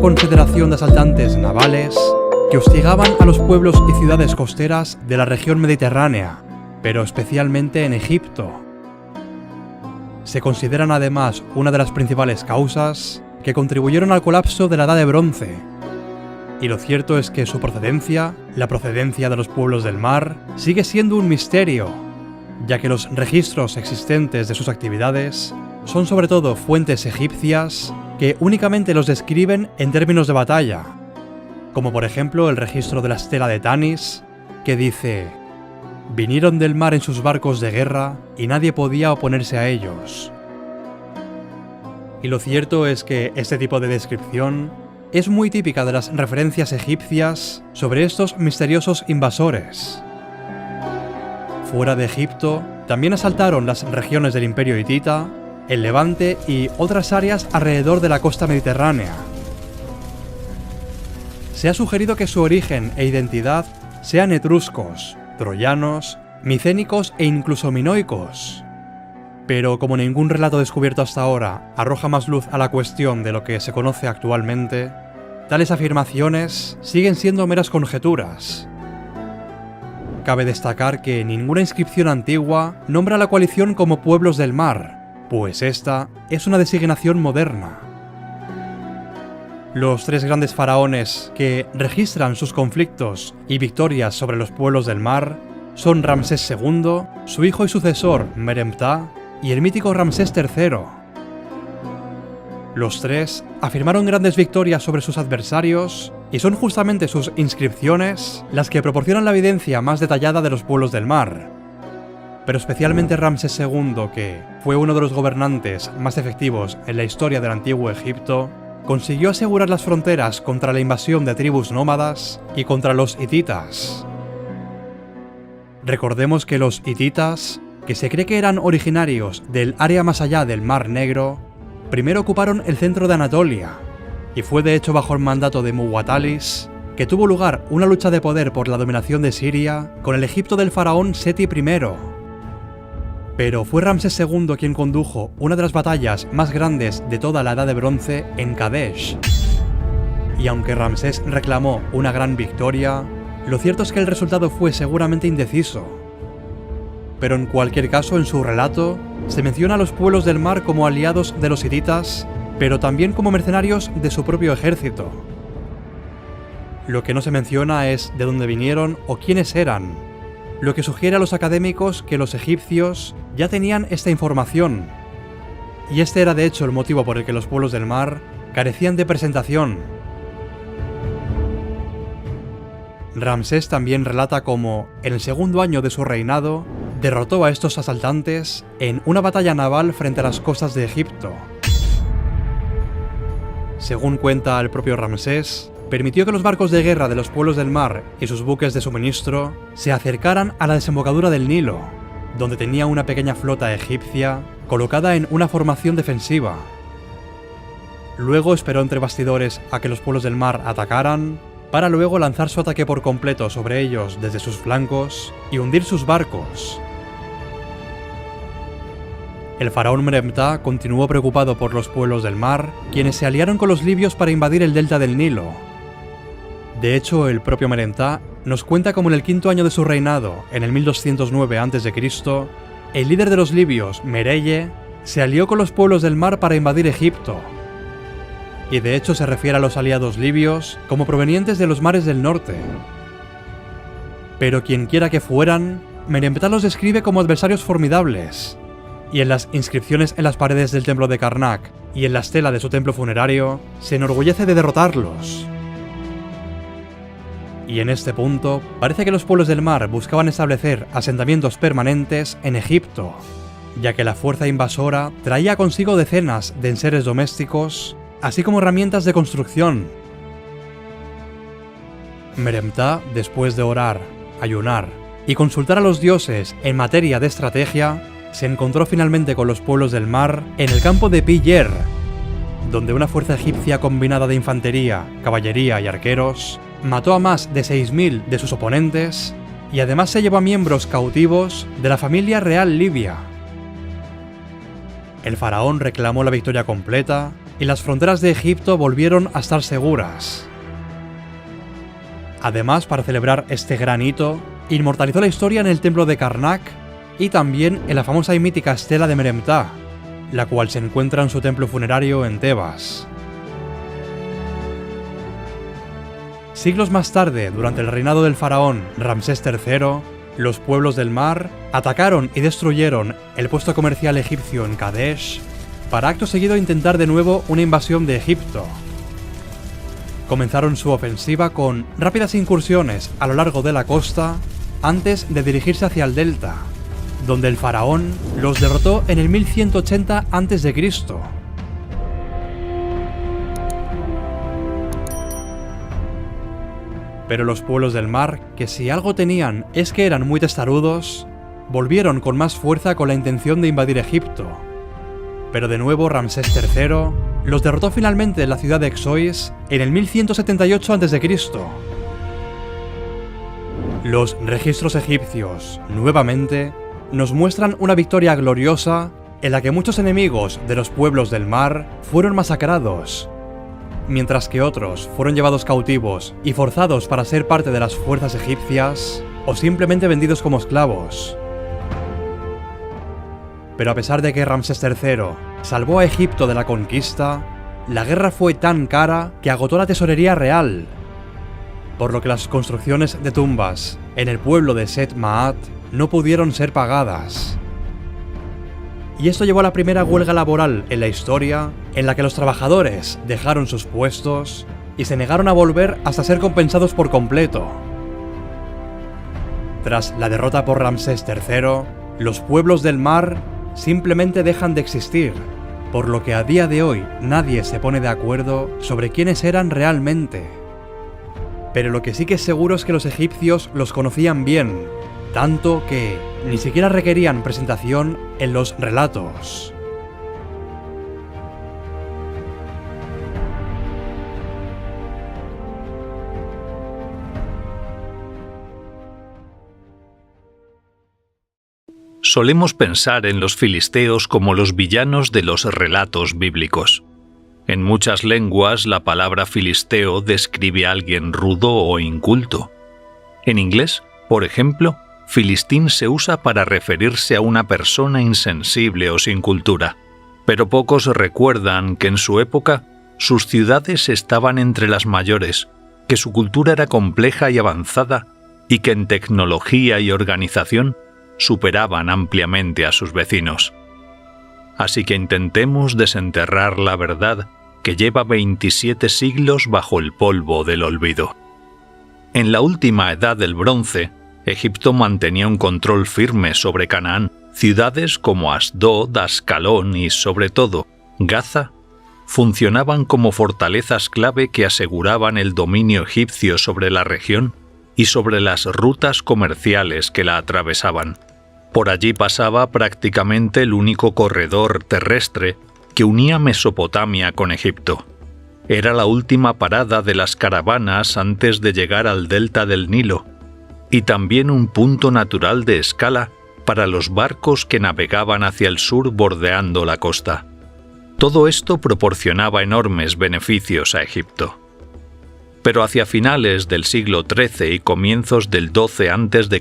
confederación de asaltantes navales que hostigaban a los pueblos y ciudades costeras de la región mediterránea, pero especialmente en Egipto. Se consideran además una de las principales causas que contribuyeron al colapso de la Edad de Bronce. Y lo cierto es que su procedencia, la procedencia de los pueblos del mar, sigue siendo un misterio, ya que los registros existentes de sus actividades son sobre todo fuentes egipcias que únicamente los describen en términos de batalla, como por ejemplo el registro de la estela de Tanis, que dice: «Vinieron del mar en sus barcos de guerra y nadie podía oponerse a ellos». Y lo cierto es que este tipo de descripción es muy típica de las referencias egipcias sobre estos misteriosos invasores. Fuera de Egipto, también asaltaron las regiones del Imperio Hitita, el Levante y otras áreas alrededor de la costa mediterránea. Se ha sugerido que su origen e identidad sean etruscos, troyanos, micénicos e incluso minoicos. Pero como ningún relato descubierto hasta ahora arroja más luz a la cuestión de lo que se conoce actualmente, tales afirmaciones siguen siendo meras conjeturas. Cabe destacar que ninguna inscripción antigua nombra a la coalición como pueblos del mar, pues esta es una designación moderna. Los tres grandes faraones que registran sus conflictos y victorias sobre los pueblos del mar son Ramsés II, su hijo y sucesor Meremtah y el mítico Ramsés III. Los tres afirmaron grandes victorias sobre sus adversarios y son justamente sus inscripciones las que proporcionan la evidencia más detallada de los pueblos del mar. Pero especialmente Ramsés II, que fue uno de los gobernantes más efectivos en la historia del antiguo Egipto, consiguió asegurar las fronteras contra la invasión de tribus nómadas y contra los hititas. Recordemos que los hititas, que se cree que eran originarios del área más allá del Mar Negro, primero ocuparon el centro de Anatolia, y fue de hecho bajo el mandato de Muwatallis que tuvo lugar una lucha de poder por la dominación de Siria con el Egipto del faraón Seti I. Pero fue Ramsés II quien condujo una de las batallas más grandes de toda la Edad de Bronce en Kadesh. Y aunque Ramsés reclamó una gran victoria, lo cierto es que el resultado fue seguramente indeciso. Pero en cualquier caso, en su relato, se menciona a los pueblos del mar como aliados de los hititas, pero también como mercenarios de su propio ejército. Lo que no se menciona es de dónde vinieron o quiénes eran, lo que sugiere a los académicos que los egipcios ya tenían esta información. Y este era de hecho el motivo por el que los pueblos del mar carecían de presentación. Ramsés también relata cómo, en el segundo año de su reinado, derrotó a estos asaltantes en una batalla naval frente a las costas de Egipto. Según cuenta el propio Ramsés, permitió que los barcos de guerra de los pueblos del mar y sus buques de suministro se acercaran a la desembocadura del Nilo, donde tenía una pequeña flota egipcia colocada en una formación defensiva. Luego esperó entre bastidores a que los pueblos del mar atacaran, para luego lanzar su ataque por completo sobre ellos desde sus flancos y hundir sus barcos. El faraón Meremtah continuó preocupado por los pueblos del mar, quienes se aliaron con los libios para invadir el delta del Nilo. De hecho, el propio Meremtah nos cuenta cómo en el quinto año de su reinado, en el 1209 a.C., el líder de los libios, Mereye, se alió con los pueblos del mar para invadir Egipto. Y de hecho se refiere a los aliados libios como provenientes de los mares del norte. Pero quienquiera que fueran, Meremtah los describe como adversarios formidables, y en las inscripciones en las paredes del templo de Karnak y en la estela de su templo funerario, se enorgullece de derrotarlos. Y en este punto, parece que los pueblos del mar buscaban establecer asentamientos permanentes en Egipto, ya que la fuerza invasora traía consigo decenas de enseres domésticos, así como herramientas de construcción. Meremtah, después de orar, ayunar y consultar a los dioses en materia de estrategia, se encontró finalmente con los pueblos del mar en el campo de Pi-Yer, donde una fuerza egipcia combinada de infantería, caballería y arqueros mató a más de 6.000 de sus oponentes y además se llevó a miembros cautivos de la familia real libia. El faraón reclamó la victoria completa, y las fronteras de Egipto volvieron a estar seguras. Además, para celebrar este gran hito, inmortalizó la historia en el templo de Karnak y también en la famosa y mítica estela de Meremtah, la cual se encuentra en su templo funerario en Tebas. Siglos más tarde, durante el reinado del faraón Ramsés III, los pueblos del mar atacaron y destruyeron el puesto comercial egipcio en Kadesh para acto seguido intentar de nuevo una invasión de Egipto. Comenzaron su ofensiva con rápidas incursiones a lo largo de la costa antes de dirigirse hacia el delta, donde el faraón los derrotó en el 1180 a.C. Pero los pueblos del mar, que si algo tenían es que eran muy testarudos, volvieron con más fuerza con la intención de invadir Egipto. Pero de nuevo Ramsés III los derrotó finalmente en la ciudad de Exois en el 1178 a.C. Los registros egipcios, nuevamente, nos muestran una victoria gloriosa en la que muchos enemigos de los pueblos del mar fueron masacrados, mientras que otros fueron llevados cautivos y forzados para ser parte de las fuerzas egipcias o simplemente vendidos como esclavos. Pero a pesar de que Ramsés III salvó a Egipto de la conquista, la guerra fue tan cara que agotó la tesorería real, por lo que las construcciones de tumbas en el pueblo de Set Ma'at no pudieron ser pagadas. Y esto llevó a la primera huelga laboral en la historia, en la que los trabajadores dejaron sus puestos y se negaron a volver hasta ser compensados por completo. Tras la derrota por Ramsés III, los pueblos del mar simplemente dejan de existir, por lo que a día de hoy nadie se pone de acuerdo sobre quiénes eran realmente. Pero lo que sí que es seguro es que los egipcios los conocían bien, tanto que ni siquiera requerían presentación en los relatos. Solemos pensar en los filisteos como los villanos de los relatos bíblicos. En muchas lenguas la palabra filisteo describe a alguien rudo o inculto. En inglés, por ejemplo, filistín se usa para referirse a una persona insensible o sin cultura, pero pocos recuerdan que en su época sus ciudades estaban entre las mayores, que su cultura era compleja y avanzada y que en tecnología y organización superaban ampliamente a sus vecinos. Así que intentemos desenterrar la verdad que lleva 27 siglos bajo el polvo del olvido. En la última edad del bronce, Egipto mantenía un control firme sobre Canaán. Ciudades como Asdod, Ascalón y, sobre todo, Gaza, funcionaban como fortalezas clave que aseguraban el dominio egipcio sobre la región y sobre las rutas comerciales que la atravesaban. Por allí pasaba prácticamente el único corredor terrestre que unía Mesopotamia con Egipto. Era la última parada de las caravanas antes de llegar al delta del Nilo, y también un punto natural de escala para los barcos que navegaban hacia el sur bordeando la costa. Todo esto proporcionaba enormes beneficios a Egipto. Pero hacia finales del siglo XIII y comienzos del XII a.C.,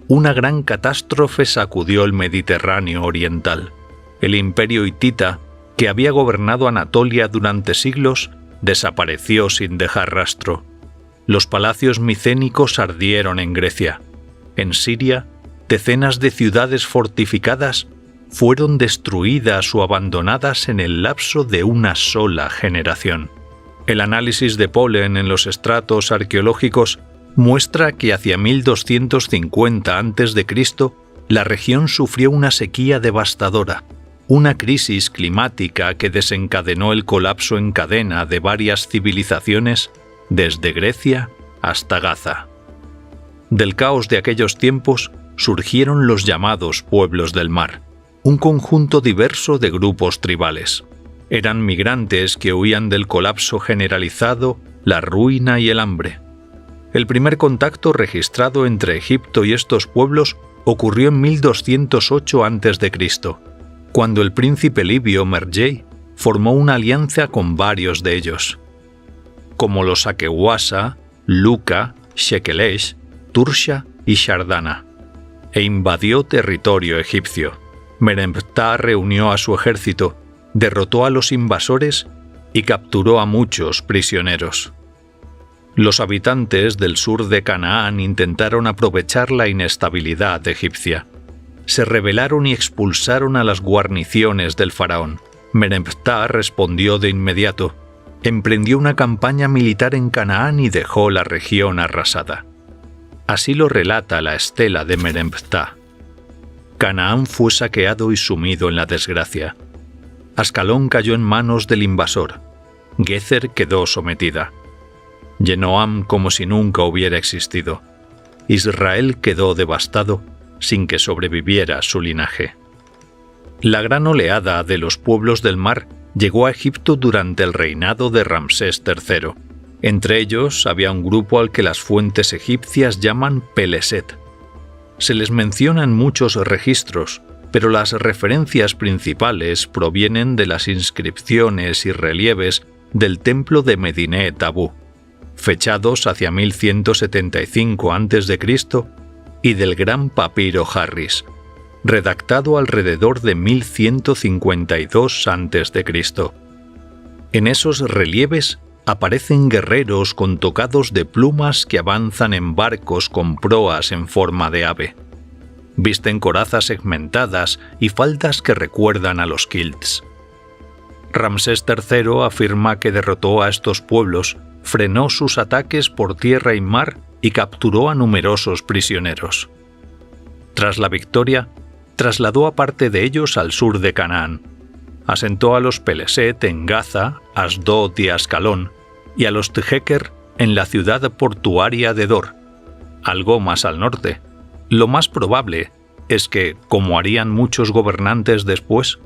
una gran catástrofe sacudió el Mediterráneo oriental. El imperio hitita, que había gobernado Anatolia durante siglos, desapareció sin dejar rastro. Los palacios micénicos ardieron en Grecia. En Siria, decenas de ciudades fortificadas fueron destruidas o abandonadas en el lapso de una sola generación. El análisis de polen en los estratos arqueológicos muestra que hacia 1250 a.C. la región sufrió una sequía devastadora, una crisis climática que desencadenó el colapso en cadena de varias civilizaciones desde Grecia hasta Gaza. Del caos de aquellos tiempos surgieron los llamados pueblos del mar, un conjunto diverso de grupos tribales. Eran migrantes que huían del colapso generalizado, la ruina y el hambre. El primer contacto registrado entre Egipto y estos pueblos ocurrió en 1208 a.C., cuando el príncipe libio Merjei formó una alianza con varios de ellos, como los Aquewasa, Luca, Shekelesh, Tursha y Shardana, e invadió territorio egipcio. Meremptah reunió a su ejército, derrotó a los invasores y capturó a muchos prisioneros. Los habitantes del sur de Canaán intentaron aprovechar la inestabilidad egipcia. Se rebelaron y expulsaron a las guarniciones del faraón. Meremptah respondió de inmediato. Emprendió una campaña militar en Canaán y dejó la región arrasada. Así lo relata la estela de Meremptah. Canaán fue saqueado y sumido en la desgracia. Ascalón cayó en manos del invasor. Gezer quedó sometida. Yenoam como si nunca hubiera existido. Israel quedó devastado sin que sobreviviera su linaje. La gran oleada de los pueblos del mar llegó a Egipto durante el reinado de Ramsés III. Entre ellos había un grupo al que las fuentes egipcias llaman Peleset. Se les menciona en muchos registros, pero las referencias principales provienen de las inscripciones y relieves del templo de Medinet Abú, fechados hacia 1175 a.C., y del gran papiro Harris, redactado alrededor de 1152 a.C. En esos relieves aparecen guerreros con tocados de plumas que avanzan en barcos con proas en forma de ave. Visten corazas segmentadas y faldas que recuerdan a los kilts. Ramsés III afirma que derrotó a estos pueblos, frenó sus ataques por tierra y mar y capturó a numerosos prisioneros. Tras la victoria, trasladó a parte de ellos al sur de Canaán. Asentó a los Peleset en Gaza, Asdod y Ascalón, y a los Tjeker en la ciudad portuaria de Dor, algo más al norte. Lo más probable es que, como harían muchos gobernantes después,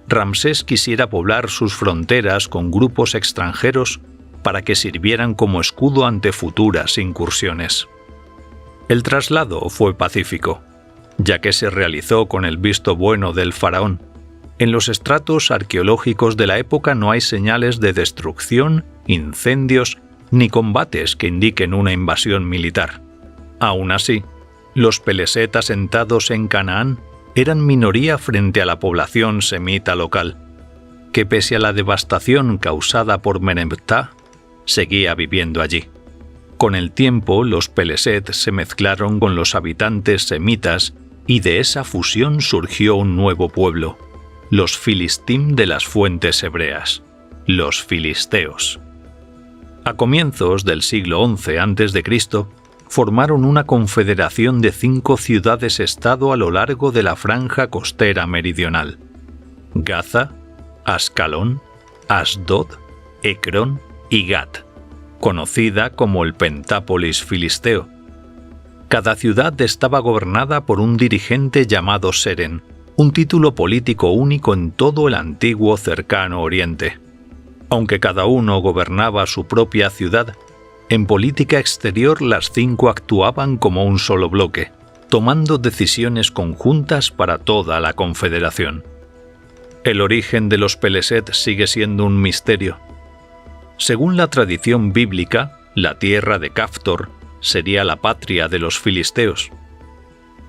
Ramsés quisiera poblar sus fronteras con grupos extranjeros para que sirvieran como escudo ante futuras incursiones. El traslado fue pacífico, ya que se realizó con el visto bueno del faraón. En los estratos arqueológicos de la época no hay señales de destrucción, incendios ni combates que indiquen una invasión militar. Aún así, los Peleset asentados en Canaán eran minoría frente a la población semita local, que pese a la devastación causada por Meremptah, seguía viviendo allí. Con el tiempo, los Peleset se mezclaron con los habitantes semitas y de esa fusión surgió un nuevo pueblo, los Filistim de las fuentes hebreas, los filisteos. A comienzos del siglo XI a.C., formaron una confederación de 5 ciudades-estado a lo largo de la franja costera meridional: Gaza, Ascalón, Asdod, Ecrón y Gat, conocida como el Pentápolis filisteo. Cada ciudad estaba gobernada por un dirigente llamado Seren, un título político único en todo el antiguo cercano Oriente. Aunque cada uno gobernaba su propia ciudad, en política exterior las 5 actuaban como un solo bloque, tomando decisiones conjuntas para toda la confederación. El origen de los Peleset sigue siendo un misterio. Según la tradición bíblica, la tierra de Caftor sería la patria de los filisteos.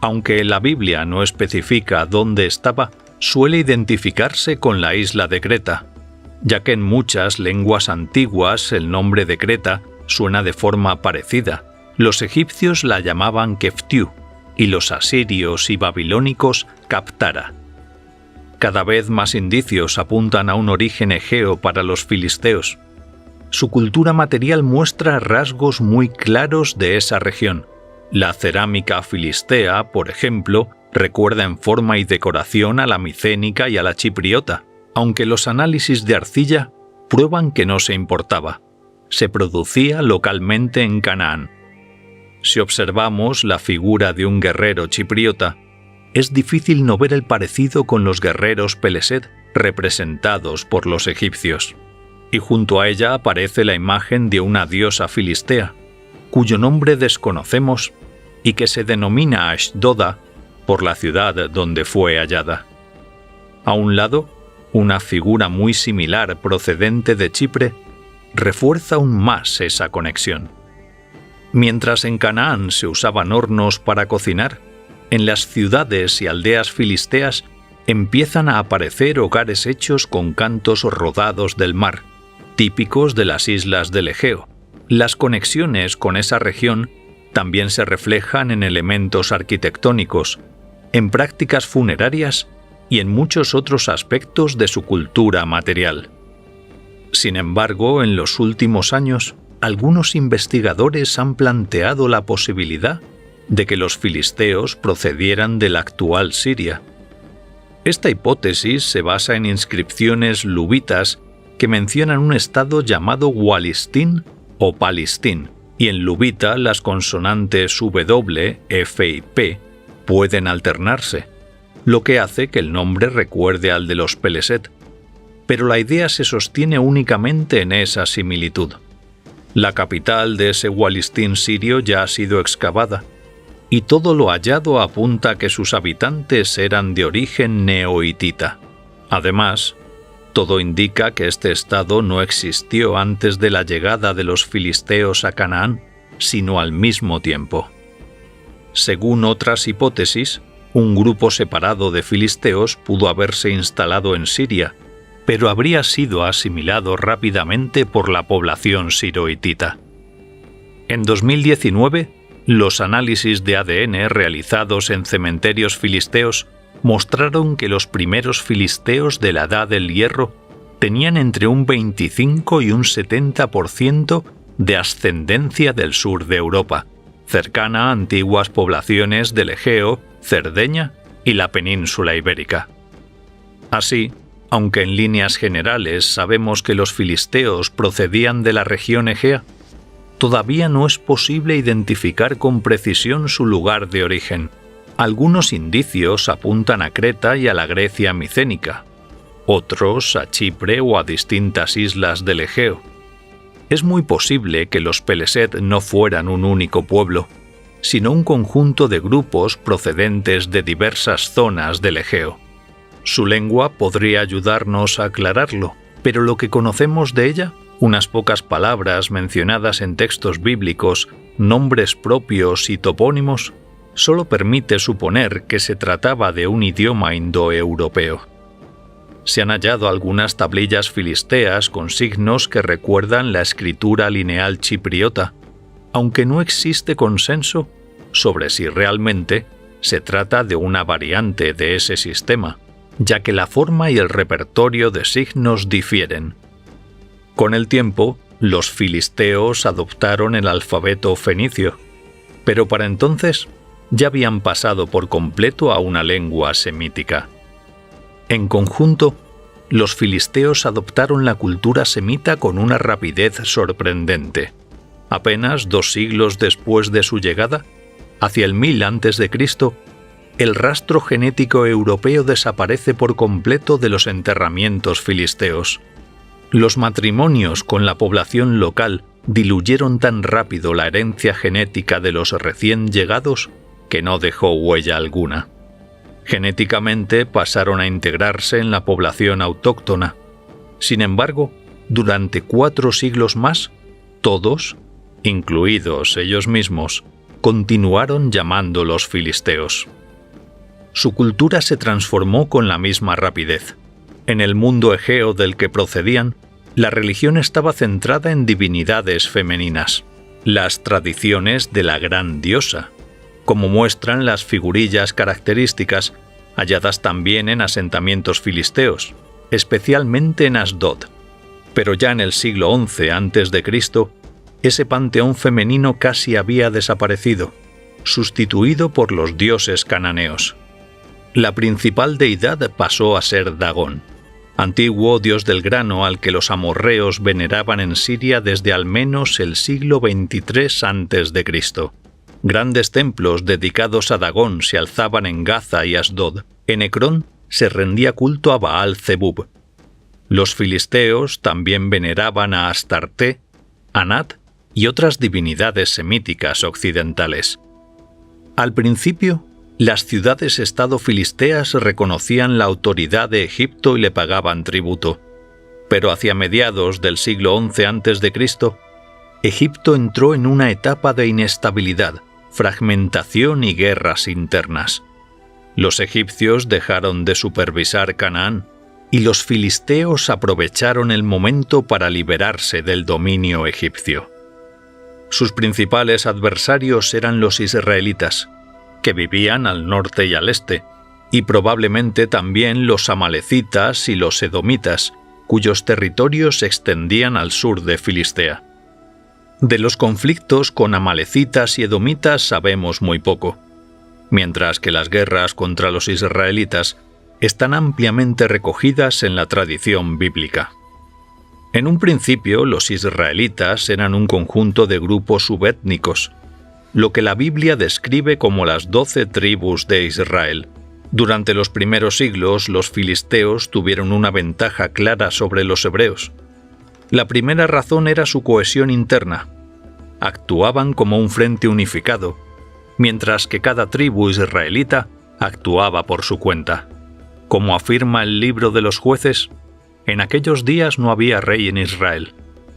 Aunque la Biblia no especifica dónde estaba, suele identificarse con la isla de Creta, ya que en muchas lenguas antiguas el nombre de Creta suena de forma parecida. Los egipcios la llamaban Keftiu y los asirios y babilónicos Kaptara. Cada vez más indicios apuntan a un origen egeo para los filisteos. Su cultura material muestra rasgos muy claros de esa región. La cerámica filistea, por ejemplo, recuerda en forma y decoración a la micénica y a la chipriota, aunque los análisis de arcilla prueban que no se importaba. Se producía localmente en Canaán. Si observamos la figura de un guerrero chipriota, es difícil no ver el parecido con los guerreros Peleset representados por los egipcios. Y junto a ella aparece la imagen de una diosa filistea, cuyo nombre desconocemos y que se denomina Ashdoda por la ciudad donde fue hallada. A un lado, una figura muy similar procedente de Chipre, refuerza aún más esa conexión. Mientras en Canaán se usaban hornos para cocinar, en las ciudades y aldeas filisteas empiezan a aparecer hogares hechos con cantos rodados del mar, típicos de las islas del Egeo. Las conexiones con esa región también se reflejan en elementos arquitectónicos, en prácticas funerarias y en muchos otros aspectos de su cultura material. Sin embargo, en los últimos años, algunos investigadores han planteado la posibilidad de que los filisteos procedieran de la actual Siria. Esta hipótesis se basa en inscripciones lubitas que mencionan un estado llamado Walistín o Palestín, y en lubita las consonantes W, F y P pueden alternarse, lo que hace que el nombre recuerde al de los Peleset. Pero la idea se sostiene únicamente en esa similitud. La capital de ese Walistín sirio ya ha sido excavada, y todo lo hallado apunta a que sus habitantes eran de origen neohitita. Además, todo indica que este estado no existió antes de la llegada de los filisteos a Canaán, sino al mismo tiempo. Según otras hipótesis, un grupo separado de filisteos pudo haberse instalado en Siria, pero habría sido asimilado rápidamente por la población sirohitita. En 2019, los análisis de ADN realizados en cementerios filisteos mostraron que los primeros filisteos de la Edad del Hierro tenían entre un 25 y un 70% de ascendencia del sur de Europa, cercana a antiguas poblaciones del Egeo, Cerdeña y la península ibérica. Así, aunque en líneas generales sabemos que los filisteos procedían de la región egea, todavía no es posible identificar con precisión su lugar de origen. Algunos indicios apuntan a Creta y a la Grecia micénica, otros a Chipre o a distintas islas del Egeo. Es muy posible que los Peleset no fueran un único pueblo, sino un conjunto de grupos procedentes de diversas zonas del Egeo. Su lengua podría ayudarnos a aclararlo, pero lo que conocemos de ella, unas pocas palabras mencionadas en textos bíblicos, nombres propios y topónimos, solo permite suponer que se trataba de un idioma indoeuropeo. Se han hallado algunas tablillas filisteas con signos que recuerdan la escritura lineal chipriota, aunque no existe consenso sobre si realmente se trata de una variante de ese sistema, ya que la forma y el repertorio de signos difieren. Con el tiempo, los filisteos adoptaron el alfabeto fenicio, pero para entonces ya habían pasado por completo a una lengua semítica. En conjunto, los filisteos adoptaron la cultura semita con una rapidez sorprendente. Apenas 2 siglos después de su llegada, hacia el 1000 a.C., el rastro genético europeo desaparece por completo de los enterramientos filisteos. Los matrimonios con la población local diluyeron tan rápido la herencia genética de los recién llegados que no dejó huella alguna. Genéticamente pasaron a integrarse en la población autóctona. Sin embargo, durante 4 siglos más, todos, incluidos ellos mismos, continuaron llamándolos filisteos. Su cultura se transformó con la misma rapidez. En el mundo egeo del que procedían, la religión estaba centrada en divinidades femeninas, las tradiciones de la gran diosa, como muestran las figurillas características halladas también en asentamientos filisteos, especialmente en Asdod. Pero ya en el siglo XI a.C., ese panteón femenino casi había desaparecido, sustituido por los dioses cananeos. La principal deidad pasó a ser Dagón, antiguo dios del grano al que los amorreos veneraban en Siria desde al menos el siglo XXIII a.C. Grandes templos dedicados a Dagón se alzaban en Gaza y Asdod. En Ecrón se rendía culto a Baal Zebub. Los filisteos también veneraban a Astarte, Anat y otras divinidades semíticas occidentales. Al principio, Las ciudades-estado filisteas reconocían la autoridad de Egipto y le pagaban tributo. Pero hacia mediados del siglo XI a.C., Egipto entró en una etapa de inestabilidad, fragmentación y guerras internas. Los egipcios dejaron de supervisar Canaán y los filisteos aprovecharon el momento para liberarse del dominio egipcio. Sus principales adversarios eran los israelitas, que vivían al norte y al este, y probablemente también los amalecitas y los edomitas, cuyos territorios se extendían al sur de Filistea. De los conflictos con amalecitas y edomitas sabemos muy poco, mientras que las guerras contra los israelitas están ampliamente recogidas en la tradición bíblica. En un principio, los israelitas eran un conjunto de grupos subétnicos, lo que la Biblia describe como las 12 tribus de Israel. Durante los primeros siglos, los filisteos tuvieron una ventaja clara sobre los hebreos. La primera razón era su cohesión interna. Actuaban como un frente unificado, mientras que cada tribu israelita actuaba por su cuenta. Como afirma el libro de los Jueces, en aquellos días no había rey en Israel.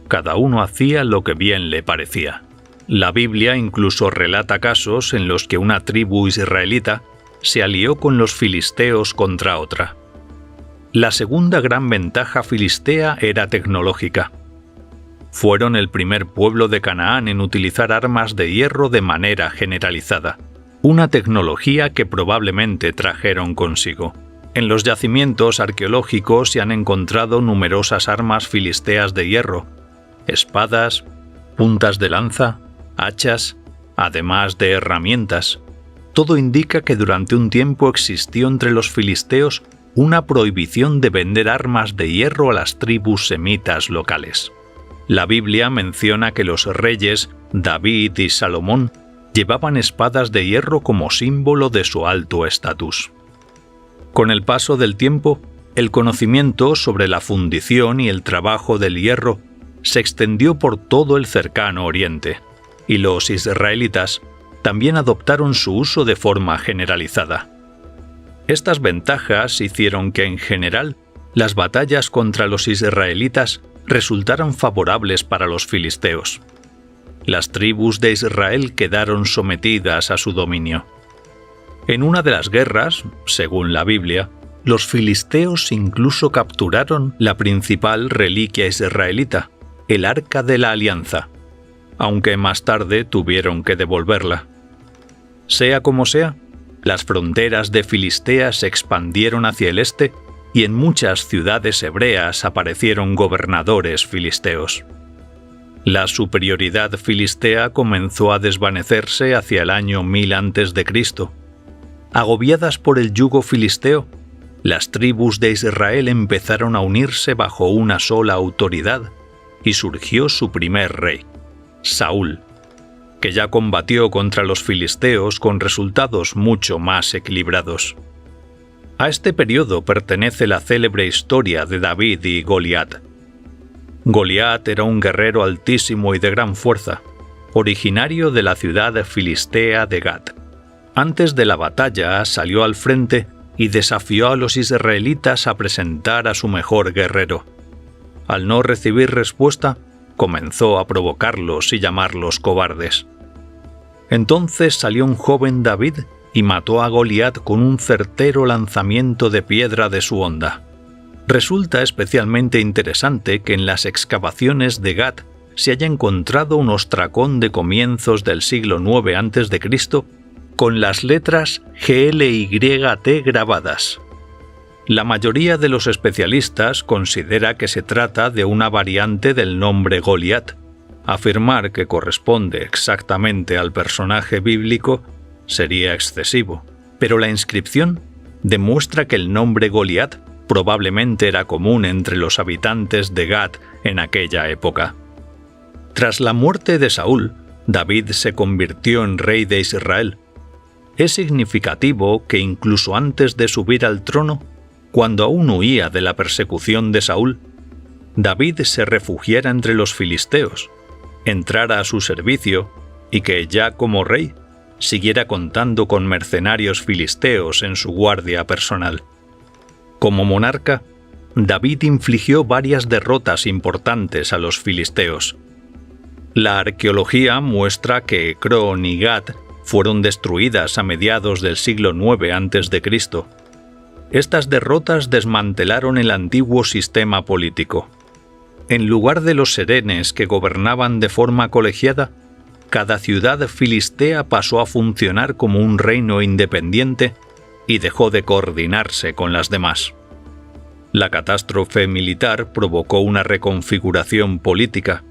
Cada uno hacía lo que bien le parecía. La Biblia incluso relata casos en los que una tribu israelita se alió con los filisteos contra otra. La segunda gran ventaja filistea era tecnológica. Fueron el primer pueblo de Canaán en utilizar armas de hierro de manera generalizada, una tecnología que probablemente trajeron consigo. En los yacimientos arqueológicos se han encontrado numerosas armas filisteas de hierro, espadas, puntas de lanza, hachas, además de herramientas. Todo indica que durante un tiempo existió entre los filisteos una prohibición de vender armas de hierro a las tribus semitas locales. La Biblia menciona que los reyes David y Salomón llevaban espadas de hierro como símbolo de su alto estatus. Con el paso del tiempo, el conocimiento sobre la fundición y el trabajo del hierro se extendió por todo el cercano Oriente, y los israelitas también adoptaron su uso de forma generalizada. Estas ventajas hicieron que, en general, las batallas contra los israelitas resultaran favorables para los filisteos. Las tribus de Israel quedaron sometidas a su dominio. En una de las guerras, según la Biblia, los filisteos incluso capturaron la principal reliquia israelita, el Arca de la Alianza, aunque más tarde tuvieron que devolverla. Sea como sea, las fronteras de Filistea se expandieron hacia el este y en muchas ciudades hebreas aparecieron gobernadores filisteos. La superioridad filistea comenzó a desvanecerse hacia el año 1000 a.C. Agobiadas por el yugo filisteo, las tribus de Israel empezaron a unirse bajo una sola autoridad y surgió su primer rey, Saúl, que ya combatió contra los filisteos con resultados mucho más equilibrados. A este periodo pertenece la célebre historia de David y Goliat. Goliat era un guerrero altísimo y de gran fuerza, originario de la ciudad filistea de Gat. Antes de la batalla salió al frente y desafió a los israelitas a presentar a su mejor guerrero. Al no recibir respuesta, comenzó a provocarlos y llamarlos cobardes. Entonces salió un joven David y mató a Goliat con un certero lanzamiento de piedra de su honda. Resulta especialmente interesante que en las excavaciones de Gat se haya encontrado un ostracón de comienzos del siglo IX a.C. con las letras GLYT grabadas. La mayoría de los especialistas considera que se trata de una variante del nombre Goliat. Afirmar que corresponde exactamente al personaje bíblico sería excesivo, pero la inscripción demuestra que el nombre Goliat probablemente era común entre los habitantes de Gat en aquella época. Tras la muerte de Saúl, David se convirtió en rey de Israel. Es significativo que incluso antes de subir al trono, cuando aún huía de la persecución de Saúl, David se refugiara entre los filisteos, entrara a su servicio y que ya como rey siguiera contando con mercenarios filisteos en su guardia personal. Como monarca, David infligió varias derrotas importantes a los filisteos. La arqueología muestra que Ecrón y Gat fueron destruidas a mediados del siglo IX a.C. Estas derrotas desmantelaron el antiguo sistema político. En lugar de los serenes que gobernaban de forma colegiada, cada ciudad filistea pasó a funcionar como un reino independiente y dejó de coordinarse con las demás. La catástrofe militar provocó una reconfiguración política.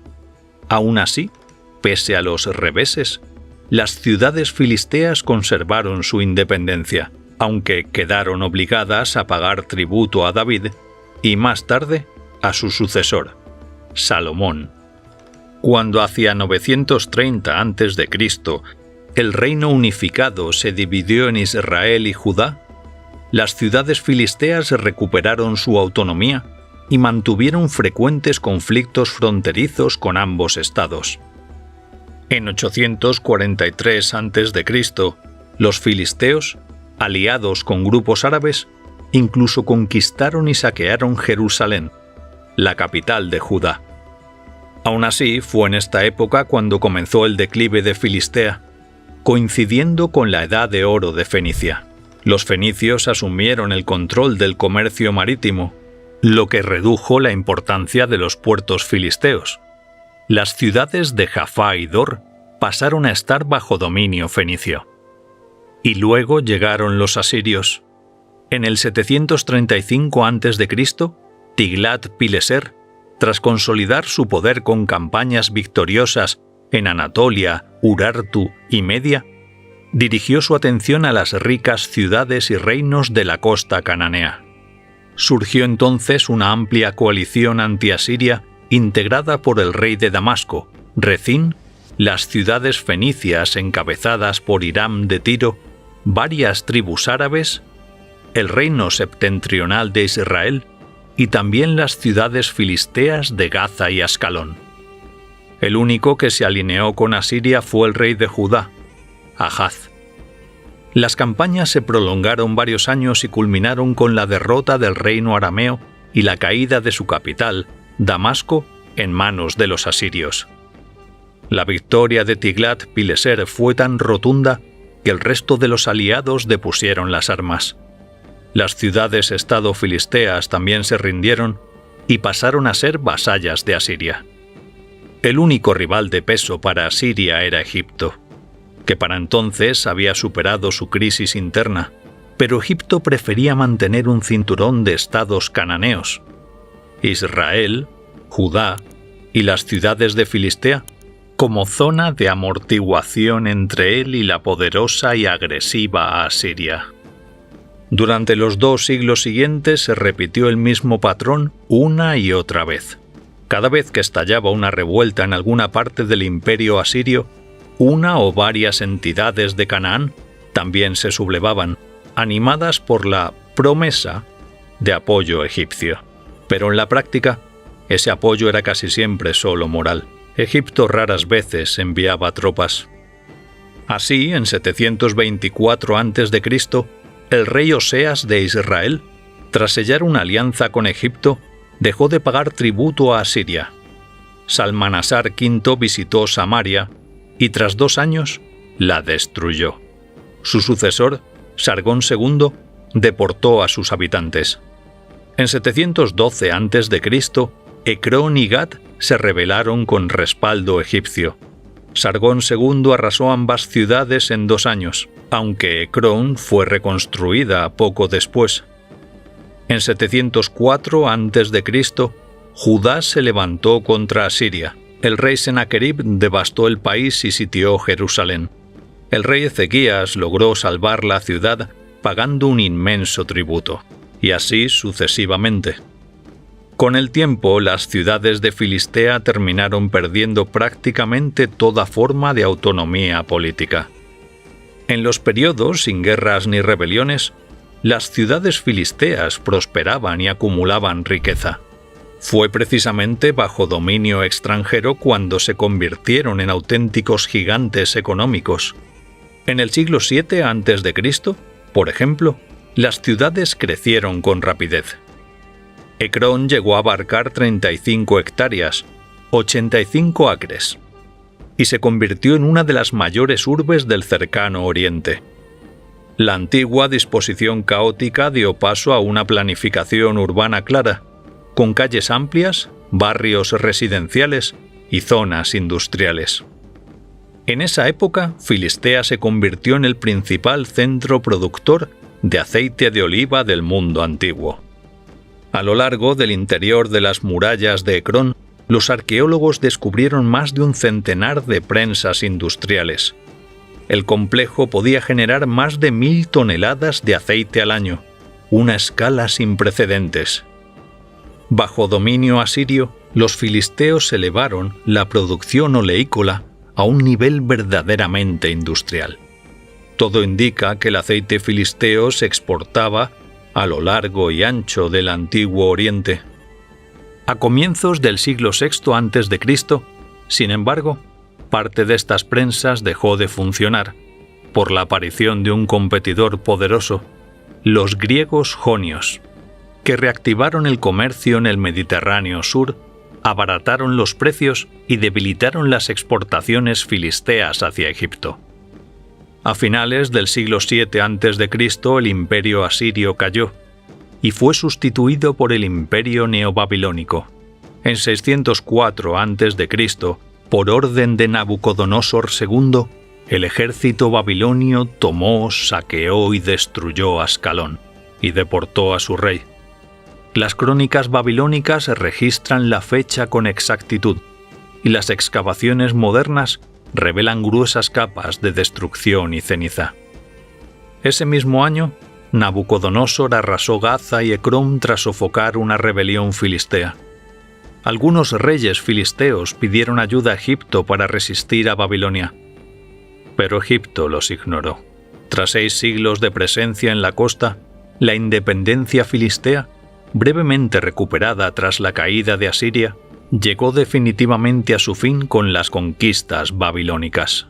Aún así, pese a los reveses, las ciudades filisteas conservaron su independencia, aunque quedaron obligadas a pagar tributo a David y más tarde a su sucesor, Salomón. Cuando hacia 930 a.C. el reino unificado se dividió en Israel y Judá, las ciudades filisteas recuperaron su autonomía y mantuvieron frecuentes conflictos fronterizos con ambos estados. En 843 a.C., los filisteos, aliados con grupos árabes, incluso conquistaron y saquearon Jerusalén, la capital de Judá. Aún así, fue en esta época cuando comenzó el declive de Filistea, coincidiendo con la Edad de Oro de Fenicia. Los fenicios asumieron el control del comercio marítimo, lo que redujo la importancia de los puertos filisteos. Las ciudades de Jafá y Dor pasaron a estar bajo dominio fenicio. Y luego llegaron los asirios. En el 735 a.C., Tiglat-Pileser, tras consolidar su poder con campañas victoriosas en Anatolia, Urartu y Media, dirigió su atención a las ricas ciudades y reinos de la costa cananea. Surgió entonces una amplia coalición anti-asiria integrada por el rey de Damasco, Rezín, las ciudades fenicias encabezadas por Hiram de Tiro, varias tribus árabes, el reino septentrional de Israel y también las ciudades filisteas de Gaza y Ascalón. El único que se alineó con Asiria fue el rey de Judá, Ahaz. Las campañas se prolongaron varios años y culminaron con la derrota del reino arameo y la caída de su capital, Damasco, en manos de los asirios. La victoria de Tiglat-Pileser fue tan rotunda que el resto de los aliados depusieron las armas. Las ciudades-estado filisteas también se rindieron y pasaron a ser vasallas de Asiria. El único rival de peso para Asiria era Egipto, que para entonces había superado su crisis interna, pero Egipto prefería mantener un cinturón de estados cananeos. Israel, Judá y las ciudades de Filistea como zona de amortiguación entre él y la poderosa y agresiva Asiria. Durante los 2 siglos siguientes se repitió el mismo patrón una y otra vez. Cada vez que estallaba una revuelta en alguna parte del imperio asirio, una o varias entidades de Canaán también se sublevaban, animadas por la promesa de apoyo egipcio. Pero en la práctica, ese apoyo era casi siempre solo moral. Egipto raras veces enviaba tropas. Así, en 724 a.C., el rey Oseas de Israel, tras sellar una alianza con Egipto, dejó de pagar tributo a Asiria. Salmanasar V visitó Samaria y tras 2 años la destruyó. Su sucesor, Sargón II, deportó a sus habitantes. En 712 a.C., Ecrón y Gat se rebelaron con respaldo egipcio. Sargón II arrasó ambas ciudades en 2 años, aunque Ecrón fue reconstruida poco después. En 704 a.C., Judá se levantó contra Asiria. El rey Senaquerib devastó el país y sitió Jerusalén. El rey Ezequías logró salvar la ciudad pagando un inmenso tributo, y así sucesivamente. Con el tiempo, las ciudades de Filistea terminaron perdiendo prácticamente toda forma de autonomía política. En los periodos sin guerras ni rebeliones, las ciudades filisteas prosperaban y acumulaban riqueza. Fue precisamente bajo dominio extranjero cuando se convirtieron en auténticos gigantes económicos. En el siglo VII a.C., por ejemplo, las ciudades crecieron con rapidez. Ecrón llegó a abarcar 35 hectáreas, 85 acres, y se convirtió en una de las mayores urbes del cercano Oriente. La antigua disposición caótica dio paso a una planificación urbana clara, con calles amplias, barrios residenciales y zonas industriales. En esa época, Filistea se convirtió en el principal centro productor de aceite de oliva del mundo antiguo. A lo largo del interior de las murallas de Ecrón, los arqueólogos descubrieron más de un centenar de prensas industriales. El complejo podía generar más de 1000 toneladas de aceite al año, una escala sin precedentes. Bajo dominio asirio, los filisteos elevaron la producción oleícola a un nivel verdaderamente industrial. Todo indica que el aceite filisteo se exportaba a lo largo y ancho del antiguo Oriente. A comienzos del siglo VI a.C., sin embargo, parte de estas prensas dejó de funcionar por la aparición de un competidor poderoso, los griegos jonios, que reactivaron el comercio en el Mediterráneo sur, abarataron los precios y debilitaron las exportaciones filisteas hacia Egipto. A finales del siglo VII a.C., el imperio asirio cayó y fue sustituido por el imperio neobabilónico. En 604 a.C., por orden de Nabucodonosor II, el ejército babilonio tomó, saqueó y destruyó Ascalón y deportó a su rey. Las crónicas babilónicas registran la fecha con exactitud y las excavaciones modernas revelan gruesas capas de destrucción y ceniza. Ese mismo año, Nabucodonosor arrasó Gaza y Ecrón tras sofocar una rebelión filistea. Algunos reyes filisteos pidieron ayuda a Egipto para resistir a Babilonia, pero Egipto los ignoró. Tras 6 siglos de presencia en la costa, la independencia filistea, brevemente recuperada tras la caída de Asiria, llegó definitivamente a su fin con las conquistas babilónicas.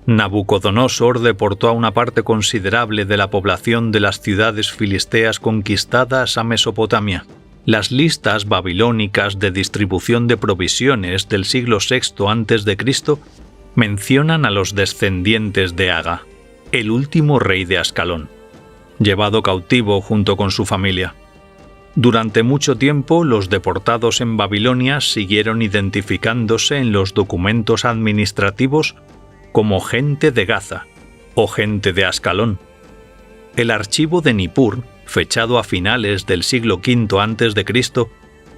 Nabucodonosor deportó a una parte considerable de la población de las ciudades filisteas conquistadas a Mesopotamia. Las listas babilónicas de distribución de provisiones del siglo VI a.C. mencionan a los descendientes de Aga, el último rey de Ascalón, llevado cautivo junto con su familia. Durante mucho tiempo, los deportados en Babilonia siguieron identificándose en los documentos administrativos como gente de Gaza o gente de Ascalón. El archivo de Nippur, fechado a finales del siglo V a.C.,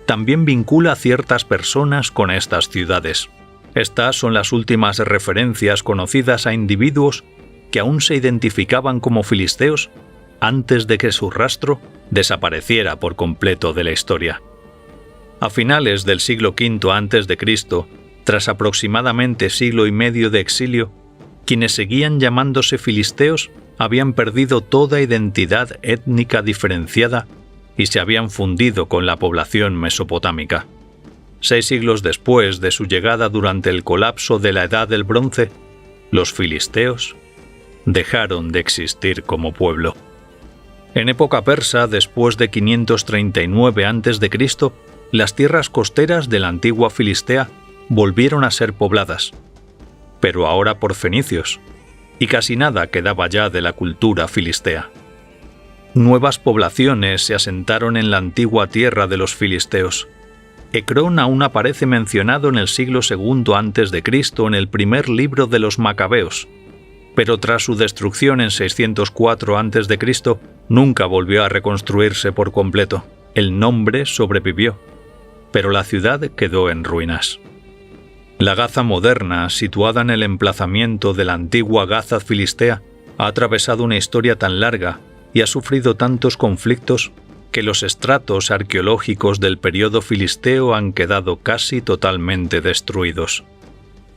también vincula a ciertas personas con estas ciudades. Estas son las últimas referencias conocidas a individuos que aún se identificaban como filisteos antes de que su rastro desapareciera por completo de la historia. A finales del siglo V a.C., tras aproximadamente siglo y medio de exilio, quienes seguían llamándose filisteos habían perdido toda identidad étnica diferenciada y se habían fundido con la población mesopotámica. 6 siglos después de su llegada durante el colapso de la Edad del Bronce, los filisteos dejaron de existir como pueblo. En época persa, después de 539 a.C., las tierras costeras de la antigua Filistea volvieron a ser pobladas, pero ahora por fenicios, y casi nada quedaba ya de la cultura filistea. Nuevas poblaciones se asentaron en la antigua tierra de los filisteos. Ecrón aún aparece mencionado en el siglo II a.C. en el primer libro de los Macabeos, pero tras su destrucción en 604 a.C., nunca volvió a reconstruirse por completo. El nombre sobrevivió, pero la ciudad quedó en ruinas. La Gaza moderna, situada en el emplazamiento de la antigua Gaza filistea, ha atravesado una historia tan larga y ha sufrido tantos conflictos que los estratos arqueológicos del período filisteo han quedado casi totalmente destruidos.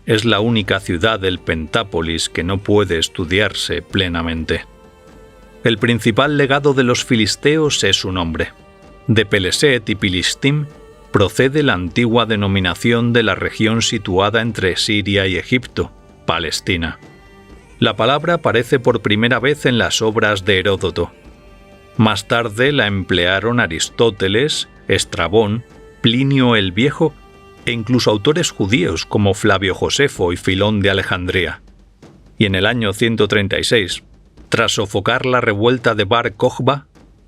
Es la única ciudad del Pentápolis que no puede estudiarse plenamente. El principal legado de los filisteos es su nombre. De Peleset y Pilistim procede la antigua denominación de la región situada entre Siria y Egipto, Palestina. La palabra aparece por primera vez en las obras de Heródoto. Más tarde la emplearon Aristóteles, Estrabón, Plinio el Viejo e incluso autores judíos como Flavio Josefo y Filón de Alejandría. Y en el año 136, tras sofocar la revuelta de Bar Kokhba,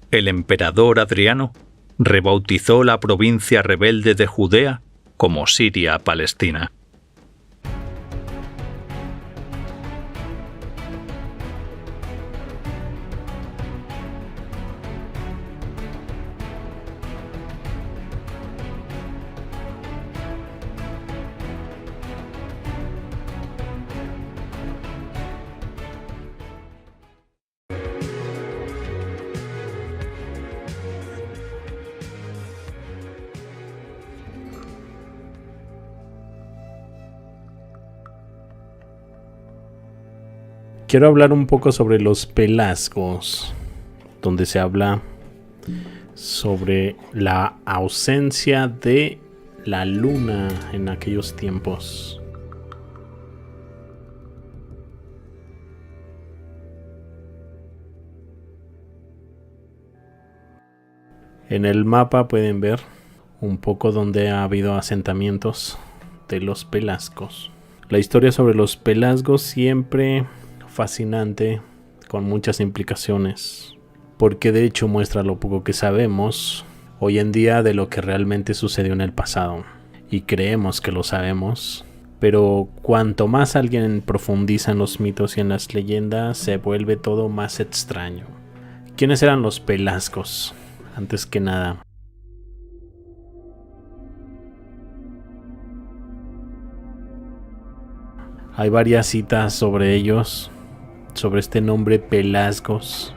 el emperador Adriano rebautizó la provincia rebelde de Judea como Siria-Palestina. Quiero hablar un poco sobre los pelasgos, donde se habla sobre la ausencia de la luna en aquellos tiempos. En el mapa pueden ver un poco donde ha habido asentamientos de los pelasgos. La historia sobre los pelasgos siempre fascinante, con muchas implicaciones, porque de hecho muestra lo poco que sabemos hoy en día de lo que realmente sucedió en el pasado, y creemos que lo sabemos, pero cuanto más alguien profundiza en los mitos y en las leyendas, se vuelve todo más extraño. ¿Quiénes eran los pelasgos? Antes que nada, hay varias citas sobre ellos, sobre este nombre Pelasgos,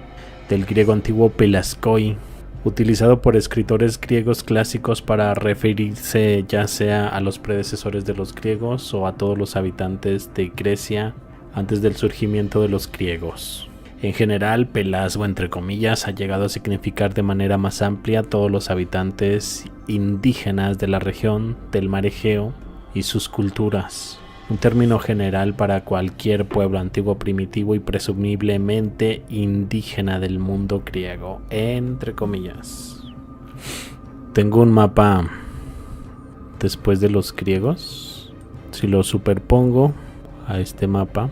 del griego antiguo pelaskoi, utilizado por escritores griegos clásicos para referirse ya sea a los predecesores de los griegos o a todos los habitantes de Grecia antes del surgimiento de los griegos. En general, Pelasgo, entre comillas, ha llegado a significar de manera más amplia a todos los habitantes indígenas de la región del Mar Egeo y sus culturas. Un término general para cualquier pueblo antiguo, primitivo y presumiblemente indígena del mundo griego, entre comillas. Tengo un mapa después de los griegos. Si lo superpongo a este mapa,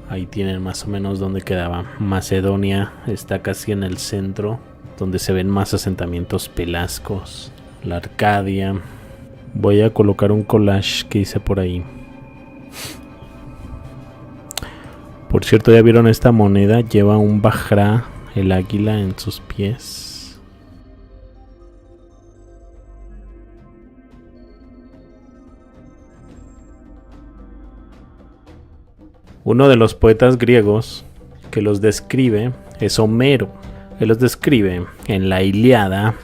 ahí tienen más o menos dónde quedaba. Macedonia está casi en el centro, donde se ven más asentamientos pelasgos. La Arcadia. Voy a colocar un collage que hice por ahí. Por cierto, ¿ya vieron esta moneda? Lleva un bajra, el águila, en sus pies. Uno de los poetas griegos que los describe es Homero. Él los describe en la Ilíada.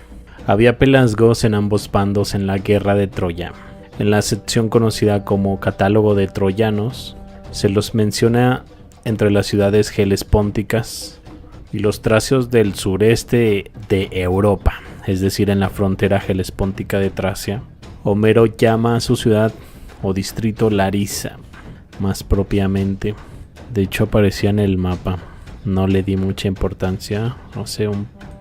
Había pelasgos en ambos bandos en la guerra de Troya. En la sección conocida como Catálogo de Troyanos, se los menciona entre las ciudades helespónticas y los tracios del sureste de Europa, es decir, en la frontera helespóntica de Tracia. Homero llama a su ciudad o distrito Larisa, más propiamente. De hecho, aparecía en el mapa. No le di mucha importancia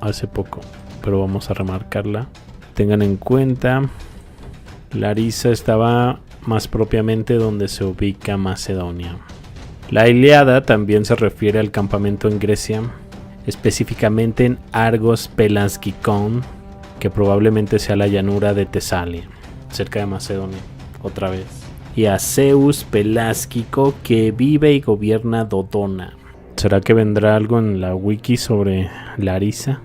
hace poco, pero vamos a remarcarla. Tengan en cuenta, Larisa estaba más propiamente donde se ubica Macedonia. La Ilíada también se refiere al campamento en Grecia, específicamente en Argos Pelasgikon, que probablemente sea la llanura de Tesalia, cerca de Macedonia, otra vez. Y a Zeus Pelásgico, que vive y gobierna Dodona. ¿Será que vendrá algo en la wiki sobre Larisa?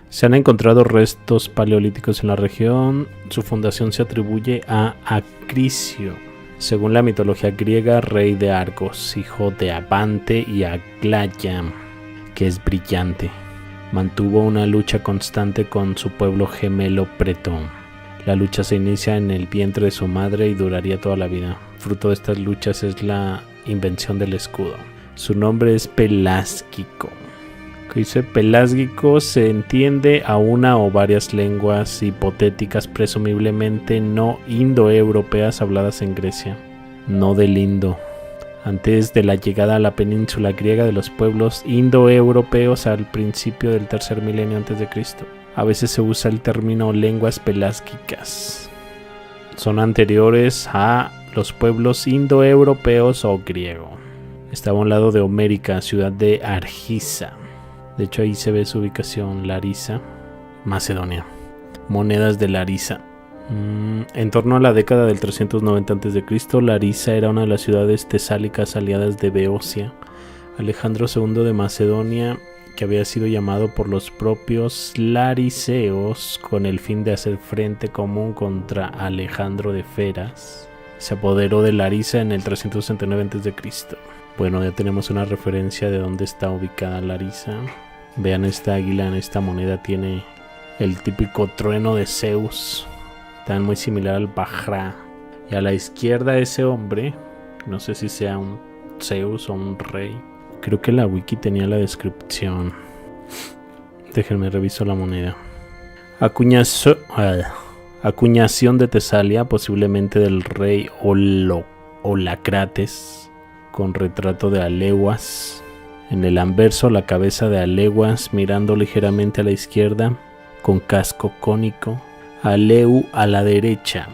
Se han encontrado restos paleolíticos en la región. Su fundación se atribuye a Acrisio, según la mitología griega, rey de Argos, hijo de Abante y Aglaya, que es brillante. Mantuvo una lucha constante con su pueblo gemelo Pretón. La lucha se inicia en el vientre de su madre y duraría toda la vida. Fruto de estas luchas es la invención del escudo. Su nombre es Pelásgico. Que dice Pelásgico se entiende a una o varias lenguas hipotéticas, presumiblemente no indoeuropeas habladas en Grecia, no del Indo. antes de la llegada a la península griega de los pueblos indoeuropeos al principio del tercer milenio a.C. A veces se usa el término lenguas pelasgicas. Son anteriores a los pueblos indoeuropeos o griego. Estaba a un lado de Homérica, ciudad de Argisa. De hecho ahí se ve su ubicación, Larisa, Macedonia. Monedas de Larisa. En torno a la década del 390 a.C., Larisa era una de las ciudades tesálicas aliadas de Beocia. Alejandro II de Macedonia, que había sido llamado por los propios lariseos con el fin de hacer frente común contra Alejandro de Feras, se apoderó de Larisa en el 369 a.C. Bueno, ya tenemos una referencia de dónde está ubicada Larisa. Vean, esta águila en esta moneda tiene el típico trueno de Zeus, tan muy similar al Bajra. Y a la izquierda ese hombre, no sé si sea un Zeus o un rey. Creo que la wiki tenía la descripción. Déjenme reviso la moneda. Acuñación de Tesalia, posiblemente del rey Olacrates, con retrato de Aleguas. En el anverso, la cabeza de Aleguas mirando ligeramente a la izquierda, con casco cónico. Aleu a la derecha,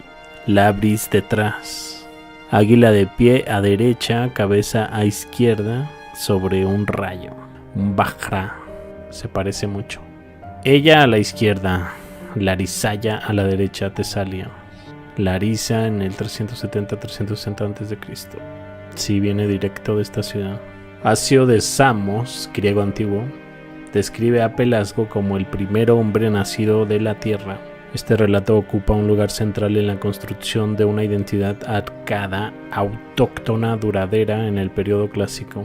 Labris detrás. Águila de pie a derecha, cabeza a izquierda, sobre un rayo. Un Bajra, se parece mucho. Ella a la izquierda, Larisaya a la derecha, Tesalia. Larisa en el 370-360 a.C. Sí, viene directo de esta ciudad. Asio de Samos, griego antiguo, describe a Pelasgo como el primer hombre nacido de la tierra. Este relato ocupa un lugar central en la construcción de una identidad arcada autóctona duradera en el periodo clásico.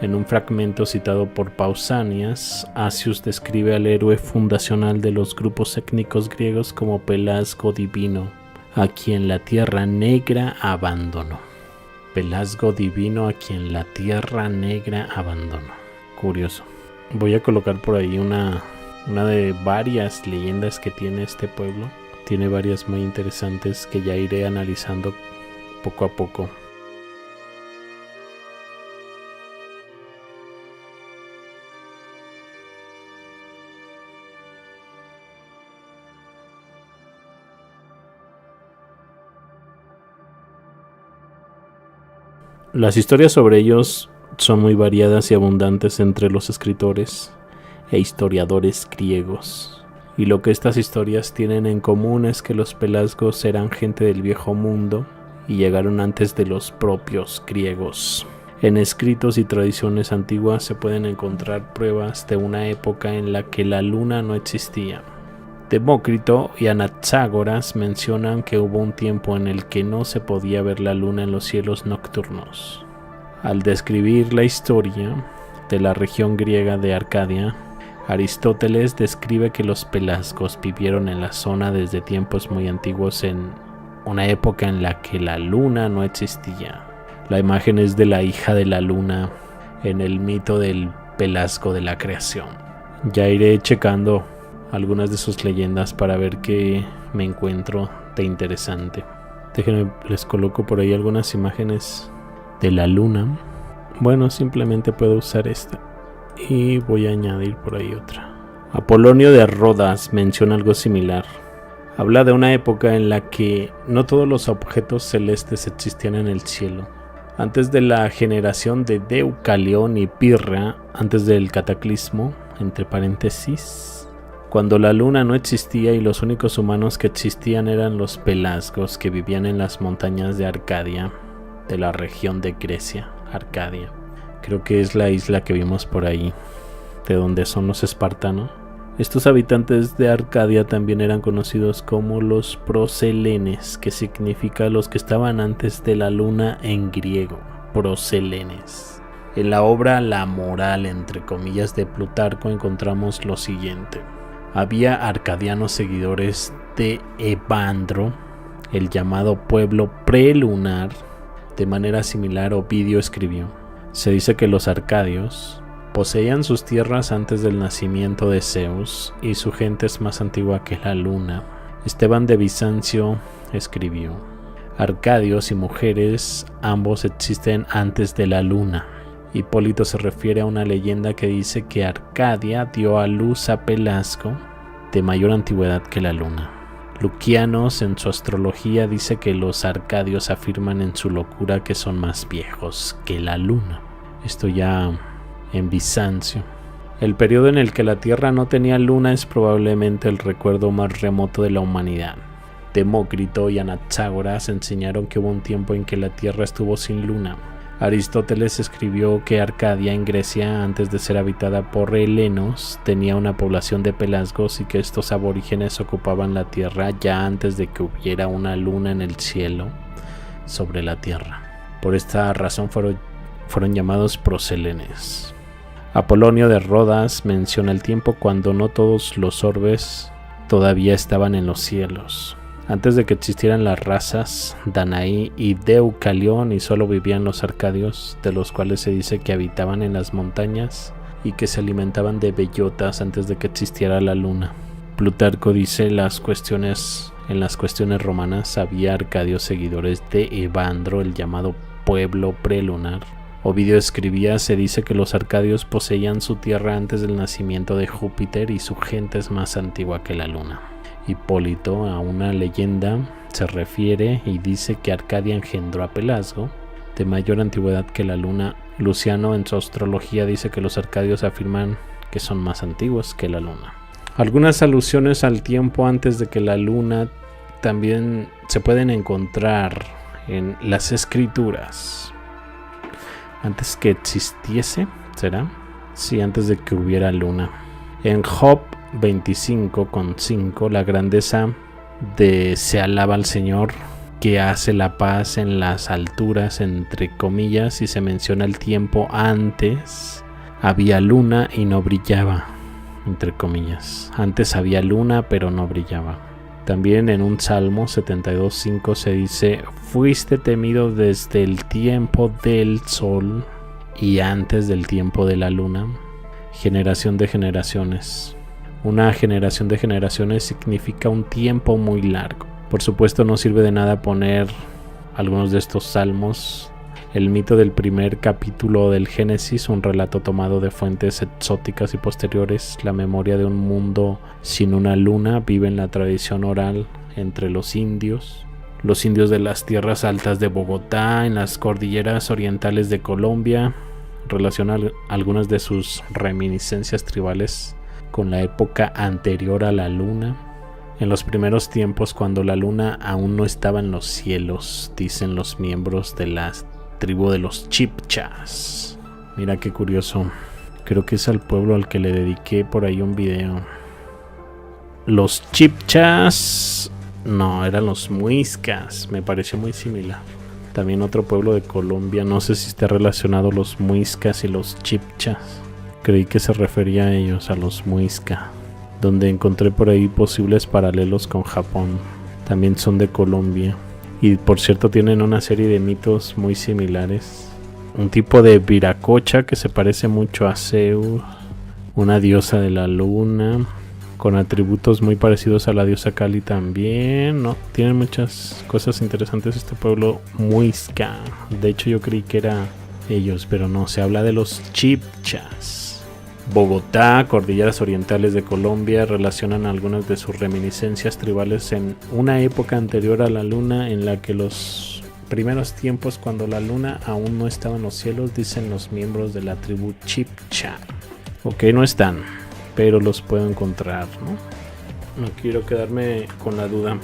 En un fragmento citado por Pausanias, Asius describe al héroe fundacional de los grupos étnicos griegos como Pelasgo divino, a quien la tierra negra abandonó. Pelasgo divino a quien la tierra negra abandonó. Curioso. Voy a colocar por ahí una de varias leyendas que tiene este pueblo. Tiene varias muy interesantes que ya iré analizando poco a poco. Las historias sobre ellos son muy variadas y abundantes entre los escritores e historiadores griegos. Y lo que estas historias tienen en común es que los pelasgos eran gente del viejo mundo y llegaron antes de los propios griegos. En escritos y tradiciones antiguas se pueden encontrar pruebas de una época en la que la luna no existía. Demócrito y Anaxágoras mencionan que hubo un tiempo en el que no se podía ver la luna en los cielos nocturnos. Al describir la historia de la región griega de Arcadia, Aristóteles describe que los pelasgos vivieron en la zona desde tiempos muy antiguos en una época en la que la luna no existía. La imagen es de la hija de la luna en el mito del Pelasgo de la creación. Ya iré checando algunas de sus leyendas para ver qué me encuentro de interesante. Déjenme, les coloco por ahí algunas imágenes de la luna. Bueno, simplemente puedo usar esta y voy a añadir por ahí otra. Apolonio de Rodas menciona algo similar. Habla de una época en la que no todos los objetos celestes existían en el cielo. Antes de la generación de Deucalión y Pirra, antes del cataclismo, entre paréntesis, cuando la luna no existía y los únicos humanos que existían eran los pelasgos que vivían en las montañas de Arcadia, de la región de Grecia, Arcadia. Creo que es la isla que vimos por ahí, de donde son los espartanos. Estos habitantes de Arcadia también eran conocidos como los proselenes, que significa los que estaban antes de la luna en griego, proselenes. En la obra La Moral, entre comillas, de Plutarco encontramos lo siguiente. Había arcadianos seguidores de Evandro, el llamado pueblo prelunar. De manera similar, Ovidio escribió: se dice que los arcadios poseían sus tierras antes del nacimiento de Zeus y su gente es más antigua que la luna. Esteban de Bizancio escribió: Arcadios y mujeres, ambos existen antes de la luna. Hipólito se refiere a una leyenda que dice que Arcadia dio a luz a Pelasgo, de mayor antigüedad que la luna. Lucianos en su astrología dice que los arcadios afirman en su locura que son más viejos que la luna. Esto ya en Bizancio. El periodo en el que la Tierra no tenía luna es probablemente el recuerdo más remoto de la humanidad. Demócrito y Anaxágoras enseñaron que hubo un tiempo en que la Tierra estuvo sin luna. Aristóteles escribió que Arcadia en Grecia, antes de ser habitada por helenos, tenía una población de pelasgos y que estos aborígenes ocupaban la tierra ya antes de que hubiera una luna en el cielo sobre la tierra. Por esta razón fueron llamados proselenes. Apolonio de Rodas menciona el tiempo cuando no todos los orbes todavía estaban en los cielos. Antes de que existieran las razas Danaí y Deucalión, y solo vivían los arcadios, de los cuales se dice que habitaban en las montañas y que se alimentaban de bellotas antes de que existiera la luna. Plutarco dice en las cuestiones romanas había arcadios seguidores de Evandro, el llamado pueblo prelunar. Ovidio escribía, se dice que los arcadios poseían su tierra antes del nacimiento de Júpiter y su gente es más antigua que la luna. Hipólito a una leyenda se refiere y dice que Arcadia engendró a Pelasgo, de mayor antigüedad que la luna. Luciano en su astrología dice que los arcadios afirman que son más antiguos que la luna. Algunas alusiones al tiempo antes de que la luna también se pueden encontrar en las escrituras. Antes que existiese, ¿será? Sí, antes de que hubiera luna. En Job 25:5, la grandeza de se alaba al Señor, que hace la paz en las alturas, entre comillas, y se menciona el tiempo antes había luna y no brillaba, entre comillas. Antes había luna pero no brillaba. También en un Salmo 72:5 se dice: fuiste temido desde el tiempo del sol y antes del tiempo de la luna. Generación de generaciones. Una generación de generaciones significa un tiempo muy largo. Por supuesto, no sirve de nada poner algunos de estos salmos. El mito del primer capítulo del Génesis, un relato tomado de fuentes exóticas y posteriores, la memoria de un mundo sin una luna, vive en la tradición oral entre los indios de las tierras altas de Bogotá, en las cordilleras orientales de Colombia. Relaciona algunas de sus reminiscencias tribales con la época anterior a la luna. En los primeros tiempos, cuando la luna aún no estaba en los cielos, dicen los miembros de la tribu de los Chibchas. Mira qué curioso. Creo que es al pueblo al que le dediqué por ahí un video. Los Chibchas, no, eran los Muiscas. Me pareció muy similar. También otro pueblo de Colombia, no sé si está relacionado los Muiscas y los Chibchas. Creí que se refería a ellos, a los Muisca, donde encontré por ahí posibles paralelos con Japón. También son de Colombia y por cierto tienen una serie de mitos muy similares. Un tipo de viracocha que se parece mucho a Zeus, una diosa de la luna, con atributos muy parecidos a la diosa Kali también, ¿no? Tienen muchas cosas interesantes este pueblo Muisca. De hecho yo creí que era ellos, pero no, se habla de los Chibchas. Bogotá, cordilleras orientales de Colombia, relacionan algunas de sus reminiscencias tribales en una época anterior a la luna, en la que los primeros tiempos, cuando la luna aún no estaba en los cielos, dicen los miembros de la tribu Chibcha. Ok, no están, pero los puedo encontrar, ¿no? No quiero quedarme con la duda.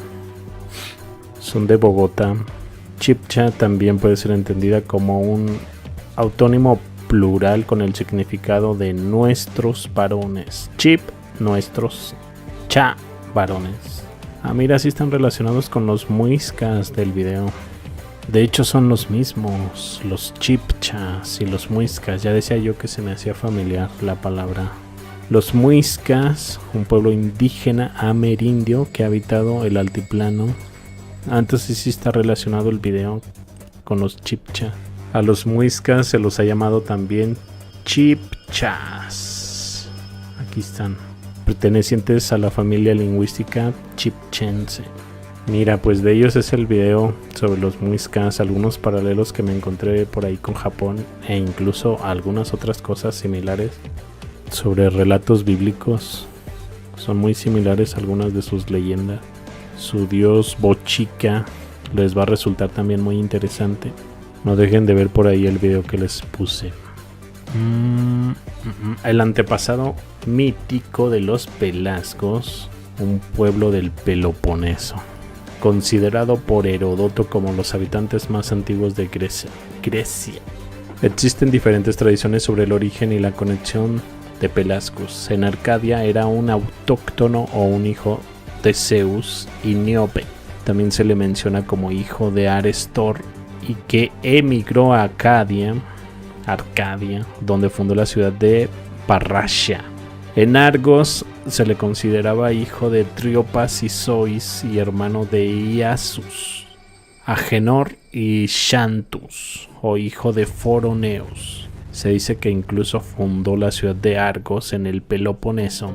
Son de Bogotá. Chibcha también puede ser entendida como un autónimo plural con el significado de nuestros varones. Chip, nuestros. Cha, varones. Ah, mira, sí están relacionados con los muiscas del video. De hecho son los mismos, los chibchas y los muiscas. Ya decía yo que se me hacía familiar la palabra. Los muiscas, un pueblo indígena amerindio que ha habitado el altiplano. Antes sí está relacionado el video con los chibchas. A los muiscas se los ha llamado también chibchas. Aquí están, pertenecientes a la familia lingüística chibchense. Mira, pues de ellos es el video sobre los muiscas, algunos paralelos que me encontré por ahí con Japón e incluso algunas otras cosas similares sobre relatos bíblicos. Son muy similares algunas de sus leyendas. Su dios Bochica les va a resultar también muy interesante. No dejen de ver por ahí el video que les puse. El antepasado mítico de los pelasgos, un pueblo del Peloponeso, considerado por Heródoto como los habitantes más antiguos de Grecia. Existen diferentes tradiciones sobre el origen y la conexión de Pelasgos. En Arcadia era un autóctono o un hijo de Zeus y Niobe. También se le menciona como hijo de Arestor y que emigró a Arcadia, donde fundó la ciudad de Parrhasia. En Argos se le consideraba hijo de Triopas y Zois y hermano de Iasus, Agenor y Xanthus, o hijo de Foroneus. Se dice que incluso fundó la ciudad de Argos en el Peloponeso,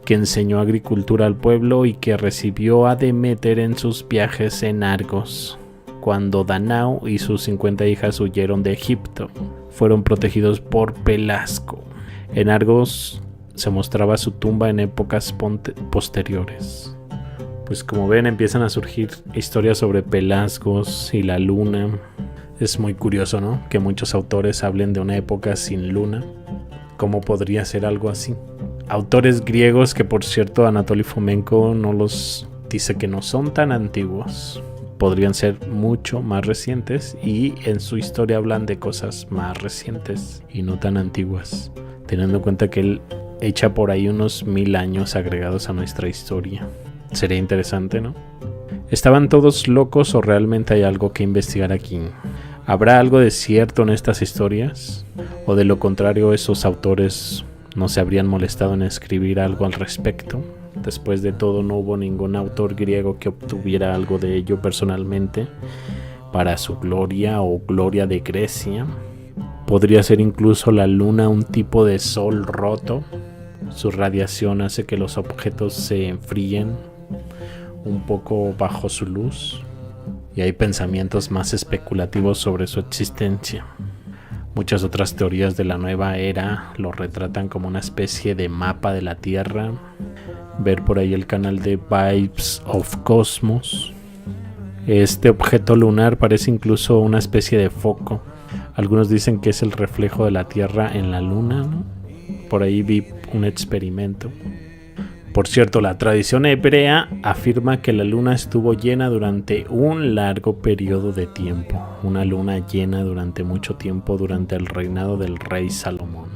que enseñó agricultura al pueblo y que recibió a Deméter en sus viajes en Argos. Cuando Danao y sus 50 hijas huyeron de Egipto, fueron protegidos por Pelasgo. En Argos se mostraba su tumba en épocas posteriores. Pues como ven, empiezan a surgir historias sobre Pelasgos y la luna. Es muy curioso, ¿no? Que muchos autores hablen de una época sin luna. ¿Cómo podría ser algo así? Autores griegos que, por cierto, Anatoly Fomenko no los dice que no son tan antiguos. Podrían ser mucho más recientes y en su historia hablan de cosas más recientes y no tan antiguas, teniendo en cuenta que él echa por ahí unos 1000 años agregados a nuestra historia. Sería interesante, ¿no? ¿Estaban todos locos o realmente hay algo que investigar aquí? ¿Habrá algo de cierto en estas historias? ¿O de lo contrario esos autores no se habrían molestado en escribir algo al respecto? Después de todo, no hubo ningún autor griego que obtuviera algo de ello personalmente para su gloria o gloria de Grecia. Podría ser incluso la luna un tipo de sol roto. Su radiación hace que los objetos se enfríen un poco bajo su luz. Y hay pensamientos más especulativos sobre su existencia. Muchas otras teorías de la nueva era lo retratan como una especie de mapa de la Tierra. Ver por ahí el canal de Vibes of Cosmos. Este objeto lunar parece incluso una especie de foco. Algunos dicen que es el reflejo de la Tierra en la luna, ¿no? Por ahí vi un experimento. Por cierto, la tradición hebrea afirma que la luna estuvo llena durante un largo periodo de tiempo. Una luna llena durante mucho tiempo durante el reinado del rey Salomón.